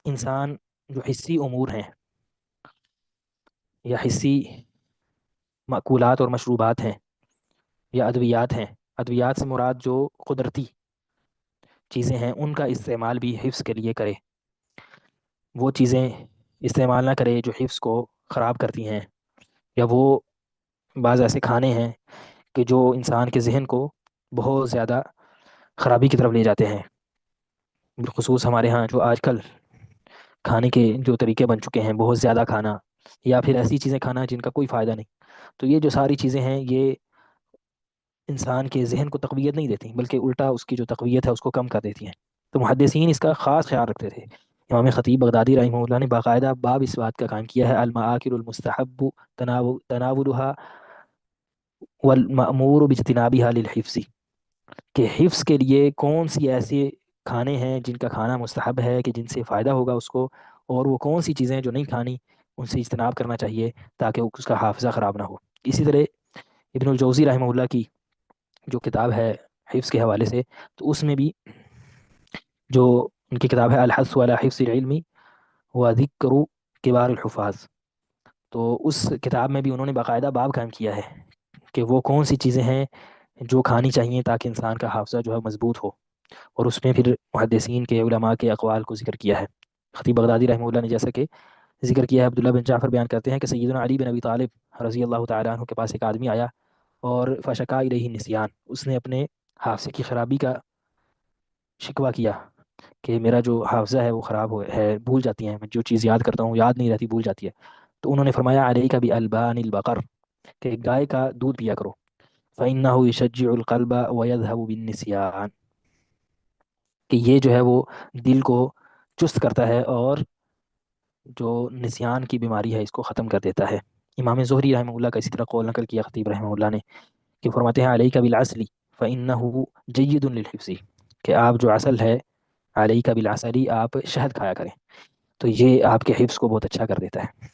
انسان جو حصی امور ہیں یا حصی مأکولات اور مشروبات ہیں یا ادویات ہیں، ادویات سے مراد جو قدرتی چیزیں ہیں ان کا استعمال بھی حفظ کے لیے کرے، وہ چیزیں استعمال نہ کرے جو حفظ کو خراب کرتی ہیں، یا وہ بعض ایسے کھانے ہیں کہ جو انسان کے ذہن کو بہت زیادہ خرابی کی طرف لے جاتے ہیں، بالخصوص ہمارے ہاں جو آج کل کھانے کے جو طریقے بن چکے ہیں، بہت زیادہ کھانا یا پھر ایسی چیزیں کھانا جن کا کوئی فائدہ نہیں. تو یہ جو ساری چیزیں ہیں یہ انسان کے ذہن کو تقویت نہیں دیتی، بلکہ الٹا اس کی جو تقویت ہے اس کو کم کر دیتی ہیں. تو محدثین اس کا خاص خیال رکھتے تھے. امام خطیب بغدادی رحمہ اللہ نے باقاعدہ باب اس بات کا قائم کیا ہے، المآکل المستحب تناولها والمأمور باجتنابها للحفظ، کہ حفظ کے لیے کون سی ایسے کھانے ہیں جن کا کھانا مستحب ہے کہ جن سے فائدہ ہوگا اس کو، اور وہ کون سی چیزیں جو نہیں کھانی ان سے اجتناب کرنا چاہیے تاکہ اس کا حافظہ خراب نہ ہو. اسی طرح ابن الجوزی رحمہ اللہ کی جو کتاب ہے حفظ کے حوالے سے، تو اس میں بھی جو ان کی کتاب ہے الحث علی حفظ العلم و ذکر کبار الحفاظ، تو اس کتاب میں بھی انہوں نے باقاعدہ باب قائم کیا ہے کہ وہ کون سی چیزیں ہیں جو کھانی چاہیے تاکہ انسان کا حافظہ جو ہے مضبوط ہو، اور اس میں پھر محدثین کے علماء کے اقوال کو ذکر کیا ہے. خطیب بغدادی رحمہ اللہ نے جیسا کہ ذکر کیا ہے، عبداللہ بن جعفر بیان کرتے ہیں کہ سیدنا علی بن ابی طالب رضی اللہ تعالیٰ عنہ کے پاس ایک آدمی آیا اور فشکا الیہ النسیان، اس نے اپنے حافظے کی خرابی کا شکوہ کیا کہ میرا جو حافظہ ہے وہ خراب ہے، بھول جاتی ہیں، میں جو چیز یاد کرتا ہوں یاد نہیں رہتی، بھول جاتی ہے. تو انہوں نے فرمایا علیک بالبان البقر، کہ گائے کا دودھ پیا کرو، فإنه يشجع القلب ويذهب بالنسيان، کہ یہ جو ہے وہ دل کو چست کرتا ہے اور جو نسیان کی بیماری ہے اس کو ختم کر دیتا ہے. امام زہری رحمہ اللہ کا اسی طرح قول نقل کیا خطیب رحمہ اللہ نے کہ فرماتے ہیں علیک بالعسل فإنه جید للحفظ، کہ آپ جو عسل ہے علیک بالعسل، آپ شہد کھایا کریں تو یہ آپ کے حفظ کو بہت اچھا کر دیتا ہے.